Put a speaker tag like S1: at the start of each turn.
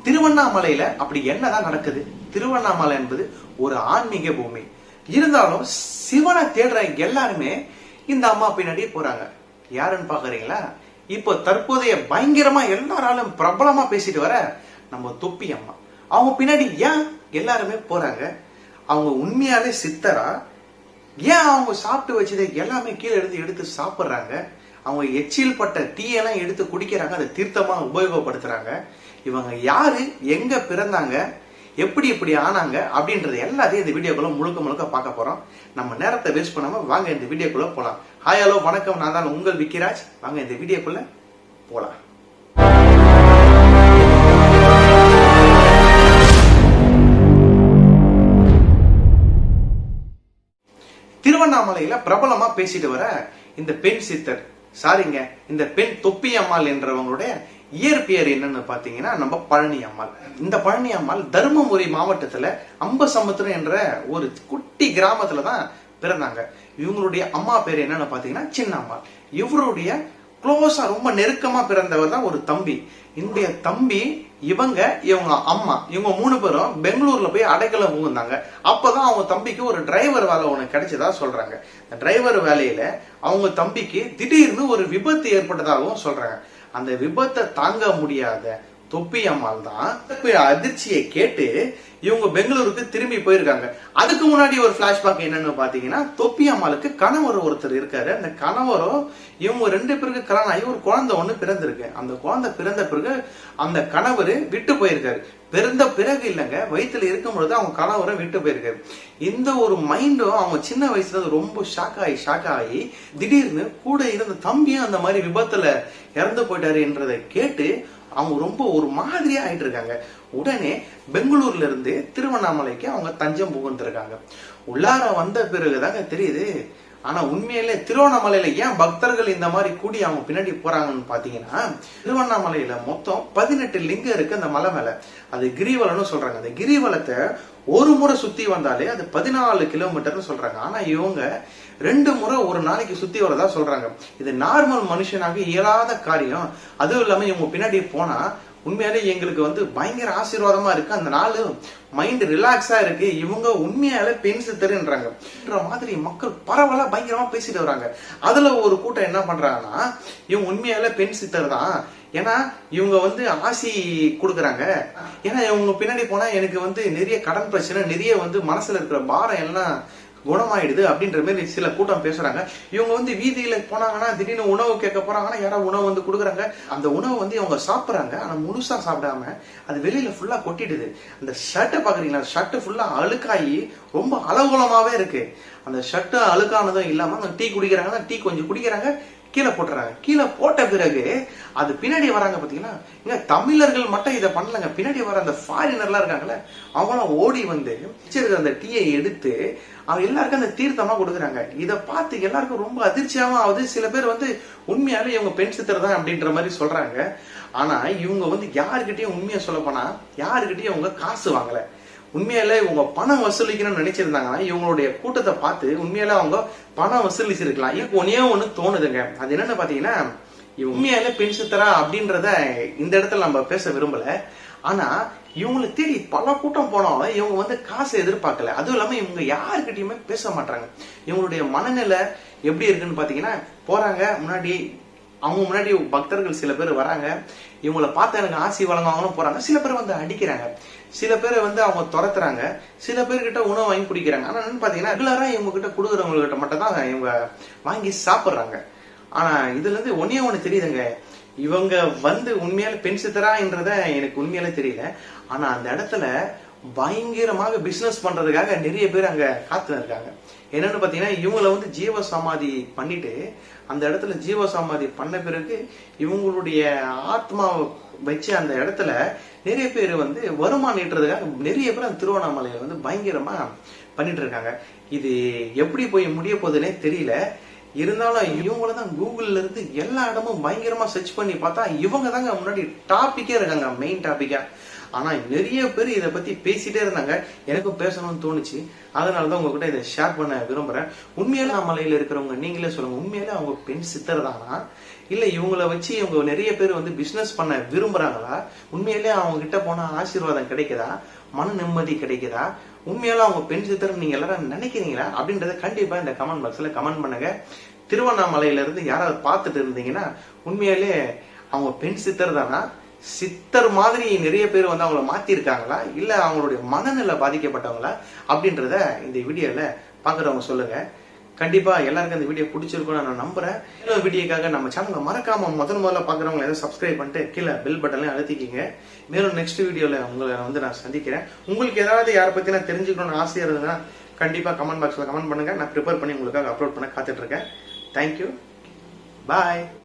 S1: திருவண்ணாமலையில அப்படி என்னதான் நடக்குது? திருவண்ணாமலை என்பது ஒரு ஆன்மீக பூமி. இருந்தாலும் சிவனை தேடுற எல்லாருமே இந்த அம்மா பின்னாடியே போறாங்க. யாருன்னு பாக்குறீங்களா? இப்போ தற்போதைய பயங்கரமா எல்லாராலும் பிரபலமா பேசிட்டு வர நம்ம தொப்பி அம்மா. அவங்க பின்னாடி ஏன் எல்லாருமே போறாங்க? அவங்க உண்மையாலே சித்தரா? ஏன் அவங்க சாப்பிட்டு வச்சதை எல்லாமே கீழே எடுத்து சாப்பிடுறாங்க? அவங்க எச்சில் பட்ட டீயெல்லாம் எடுத்து குடிக்கிறாங்க, அதை தீர்த்தமா உபயோகப்படுத்துறாங்க. இவங்க யாரு, எங்க பிறந்தாங்க, எப்படி இப்படி ஆனாங்க அப்படின்றது எல்லாத்தையும் இந்த வீடியோக்குள்ள முழுக்க பார்க்க போறோம். நம்ம நேரத்தை வேஸ்ட் பண்ணாம வாங்க இந்த வீடியோக்குள்ள போலாம். ஹாய், ஹலோ, வணக்கம். நான் தான் உங்கள் விக்கிராஜ். வாங்க இந்த வீடியோக்குள்ள போலாம். திருவண்ணாமலையில பிரபலமா பேசிட்டு வர இந்த பெண் சித்தர், சாரிங்க, இந்த பெண் தொப்பி அம்மாள் என்றவங்களுடைய இயற்பெயர் என்னன்னு பாத்தீங்கன்னா நம்ம பழனி அம்மாள். இந்த பழனி அம்மாள் தர்மபுரி மாவட்டத்துல அம்பசமுத்திரம் என்ற ஒரு குட்டி கிராமத்துலதான் பிறந்தாங்க. இவங்களுடைய அம்மா பேர் என்னன்னு பாத்தீங்கன்னா சின்ன அம்மாள். இவருடைய க்ளோஸா ரொம்ப நெருக்கமா பிறந்தவர் தான் ஒரு தம்பி. இந்த தம்பி இவங்க அம்மா இவங்க 3 பேரும் பெங்களூர்ல போய் அடைக்கலம் புகுந்தாங்க. அப்பதான் அவங்க தம்பிக்கு ஒரு டிரைவர் வேலை ஒண்ணு கிடைச்சதா சொல்றாங்க. இந்த டிரைவர் வேலையில அவங்க தம்பிக்கு திடீர்னு ஒரு விபத்து ஏற்பட்டதாகவும் சொல்றாங்க. அந்த விபத்தை தாங்க முடியாத தொப்பி அம்மாள் தான் அதிர்ச்சியை கேட்டு இவங்க பெங்களூருக்கு திரும்பி போயிருக்காங்க. அதுக்கு முன்னாடி ஒரு பிளாஷ்பேக் என்னன்னு பாத்தீங்கன்னா, தொப்பி அம்மாளுக்கு கணவர் ஒருத்தர் இருக்காரு. அந்த கணவரும் இவங்க 2 பேருக்கு கல்யாணம் ஆகி ஒரு குழந்தை ஒண்ணு பிறந்திருக்கு. அந்த குழந்தை பிறந்த பிறகு அந்த கணவர் விட்டு போயிருக்காரு. பிறந்த பிறகு இல்லைங்க, வயிற்றுல இருக்கும் பொழுது அவங்க கணவரை விட்டு போயிருக்காரு. இந்த ஒரு மைண்டும் அவங்க சின்ன வயசுல ரொம்ப ஷாக் ஆகி திடீர்னு கூட இருந்த தம்பியும் அந்த மாதிரி விபத்துல இறந்து போயிட்டாரு என்றதை கேட்டு அவங்க ரொம்ப ஒரு மாதிரியா ஆயிட்டு இருக்காங்க. உடனே பெங்களூர்ல இருந்து திருவண்ணாமலைக்கு அவங்க தஞ்சம் புகுந்திருக்காங்க. உள்ளார வந்த பிறகுதாங்க தெரியுது, ஆனா உண்மையிலே திருவண்ணாமலையில ஏன் பக்தர்கள் இந்த மாதிரி கூடி அவங்க பின்னாடி போறாங்கன்னு பாத்தீங்கன்னா, திருவண்ணாமலையில மொத்தம் 18 லிங்கம் இருக்கு அந்த மலை மேல. அது கிரிவலம்னு சொல்றாங்க. அந்த கிரிவலத்தை ஒரு முறை சுத்தி வந்தாலே அது 14 கிலோமீட்டர்னு சொல்றாங்க. ஆனா இவங்க 2 முறை ஒரு நாளைக்கு சுத்தி வரதா சொல்றாங்க. இது நார்மல் மனுஷனாக இயலாத காரியம். அதுவும் இல்லாம இவங்க பின்னாடி போனா உண்மையாலே எங்களுக்கு பயங்கர ஆசீர்வாதமா இருக்கு. அந்த நாள் மைண்ட் ரிலாக்ஸா இருக்கு. இவங்க உண்மையாலே பெண் சித்தர்ன்றாங்க மாதிரி மக்கள் பரவலா பயங்கரமா பேசிட்டு வராங்க. அதுல ஒரு கூட்டம் என்ன பண்றாங்கன்னா, இவங்க உண்மையாலே பெண் சித்தர் தான், ஏன்னா இவங்க ஆசி கொடுக்குறாங்க. ஏன்னா இவங்க பின்னாடி போனா எனக்கு நிறைய கடன் பிரச்சனை, நிறைய மனசுல இருக்கிற பாரம் எல்லாம் குணமாயிடுது அப்படின்ற மாதிரி சில கூட்டம் பேசுறாங்க. இவங்க வீதியில போனாங்கன்னா திடீர்னு உணவு கேட்க போறாங்கன்னா யாராவது உணவு கொடுக்குறாங்க. அந்த உணவு இவங்க சாப்பிடுறாங்க. ஆனா முழுசா சாப்பிடாம அது வெளியில ஃபுல்லா கொட்டிடுது. அந்த ஷர்ட்டை பாக்குறீங்களா, ஷர்ட் ஃபுல்லா அழுக்காயி ரொம்ப அலகுலமாவே இருக்கு. அந்த ஷர்ட் அழுக்கானதும் இல்லாம அந்த டீ குடிக்கிறாங்க, டீ கொஞ்சம் குடிக்கிறாங்க, கீழே போட்டுறாங்க. கீழே போட்ட பிறகு அது பின்னாடி வராங்க. பாத்தீங்கன்னா இங்க தமிழர்கள் மட்டும் இதை பண்ணலங்க. பின்னாடி வர அந்த ஃபாரினர்லாம் இருக்காங்கல்ல, அவங்களாம் ஓடி அந்த டீயை எடுத்து அவங்க எல்லாருக்கும் அந்த தீர்த்தமா கொடுக்குறாங்க. இதை பார்த்து எல்லாருக்கும் ரொம்ப அதிர்ச்சியாவும் ஆகுது. சில பேர் உண்மையாலே இவங்க பெண் சித்தர் தான் அப்படின்ற மாதிரி சொல்றாங்க. ஆனா இவங்க யாருக்கிட்டையும் உண்மையா சொல்ல போனா யாருக்கிட்டையும் அவங்க காசு வாங்கல. உண்மையில இவங்க பணம் வசூலிக்கணும்னு நினைச்சிருந்தாங்கன்னா இவங்களுடைய கூட்டத்தை பார்த்து உண்மையில அவங்க பணம் வசூலிச்சிருக்கலாம். இதுக்கு ஒண்ணு தோணுதுங்க. அது என்னன்னு பாத்தீங்கன்னா, உண்மையால பெண் சித்தரா அப்படின்றத இந்த இடத்துல நம்ம பேச விரும்பல. ஆனா இவங்களை தேடி பல கூட்டம் போனாலும் இவங்க காசு எதிர்பார்க்கல. அதுவும் இல்லாம இவங்க யாருக்கிட்டையுமே பேச மாட்டாங்க. இவங்களுடைய மனநிலை எப்படி இருக்குன்னு பாத்தீங்கன்னா, போறாங்க, அவங்க முன்னாடி பக்தர்கள் சில பேர் வராங்க. இவங்களை பார்த்து எனக்கு ஆசி வழங்குவாங்கன்னு போறாங்க. சில பேர் அடிக்கிறாங்க, சில பேர் அவங்க துரத்துறாங்க, சில பேர்கிட்ட உணவு வாங்கி குடிக்கிறாங்க. ஆனா என்னன்னு பாத்தீங்கன்னா, ரெகுலரா இவங்க கிட்ட கொடுக்குறவங்க கிட்ட மட்டும் தான் இவங்க வாங்கி சாப்பிடுறாங்க. ஆனா இதுல இருந்து ஒண்ணு தெரியுதுங்க, இவங்க உண்மையால பெண் சித்தரான்றத எனக்கு உண்மையாலே தெரியல. ஆனா அந்த இடத்துல பயங்கரமாக பிசினஸ் பண்றதுக்காக நிறைய பேர் அங்க காத்து இருக்காங்க. என்னன்னு பாத்தீங்கன்னா, இவங்களை ஜீவ சமாதி பண்ணிட்டு அந்த இடத்துல ஜீவ சமாதி பண்ண பிறகு இவங்களுடைய ஆத்மாவை வச்சு அந்த இடத்துல நிறைய பேர் வருமானம் ஈட்டுறதுக்காக நிறைய பேர் அந்த திருவண்ணாமலையில பயங்கரமா பண்ணிட்டு இருக்காங்க. இது எப்படி போய் முடிய போகுதுன்னே தெரியல. இருந்தாலும் இவங்களதான் கூகுள்ல இருந்து எல்லா இடமும் பயங்கரமா சர்ச் பண்ணி பார்த்தா இவங்க தாங்க முன்னாடி டாபிக்கே இருக்காங்க, மெயின் டாபிக்கா. ஆனா நிறைய பேர் இதை பத்தி பேசிட்டே இருந்தாங்க. எனக்கும் பேசணும்னு தோணுச்சு. அதனாலதான் உங்ககிட்ட இதை ஷேர் பண்ண விரும்புறேன். உண்மையில மலையில இருக்கிறவங்க நீங்களே சொல்லுங்க, உண்மையில அவங்க பெண் சித்தர் தானா இல்ல இவங்கள வச்சு இவங்க நிறைய பேர் வந்து பிசினஸ் பண்ண விரும்புறாங்களா, உண்மையிலேயே அவங்க கிட்ட போனா ஆசீர்வாதம் கிடைக்குதா, மன நிம்மதி கிடைக்குதா, உண்மையால அவங்க பெண் சித்தர் நீங்க எல்லாரும் நினைக்கிறீங்களா அப்படின்றத கண்டிப்பா இந்த கமெண்ட் பாக்ஸ்ல கமெண்ட் பண்ணுங்க. திருவண்ணாமலையில இருந்து யாராவது பார்த்துட்டு இருந்தீங்கன்னா உண்மையாலே அவங்க பெண் சித்தர் தானா, சித்தர் மாதிரி நிறைய பேர் வந்து அவங்கள மாத்திருக்காங்களா, இல்ல அவங்களுடைய மனநிலை பாதிக்கப்பட்டவங்களா அப்படின்றத இந்த வீடியோல பாக்குறவங்க சொல்லுங்க. கண்டிப்பா எல்லாருக்கும் இந்த வீடியோ பிடிச்சிருக்கும்னு நான் நம்புறேன். இன்னொரு வீடியோக்காக நம்ம சேனலை மறக்காம முதல்ல பாக்குறவங்க எதாவது சப்ஸ்கிரைப் பண்ணிட்டு கீழே பெல் பட்டன்ல அழுத்திக்கிங்க. மேலும் நெக்ஸ்ட் வீடியோல உங்களை வந்து நான் சந்திக்கிறேன். உங்களுக்கு ஏதாவது யாரை பத்தி நான் தெரிஞ்சுக்கணும்னு ஆசையா இருந்ததுன்னா கண்டிப்பா கமெண்ட் பாக்ஸ்ல கமெண்ட் பண்ணுங்க. நான் ப்ரிப்பேர் பண்ணி உங்களுக்காக அப்லோட் பண்ண காத்துட்டு இருக்கேன். தேங்க்யூ, பாய்.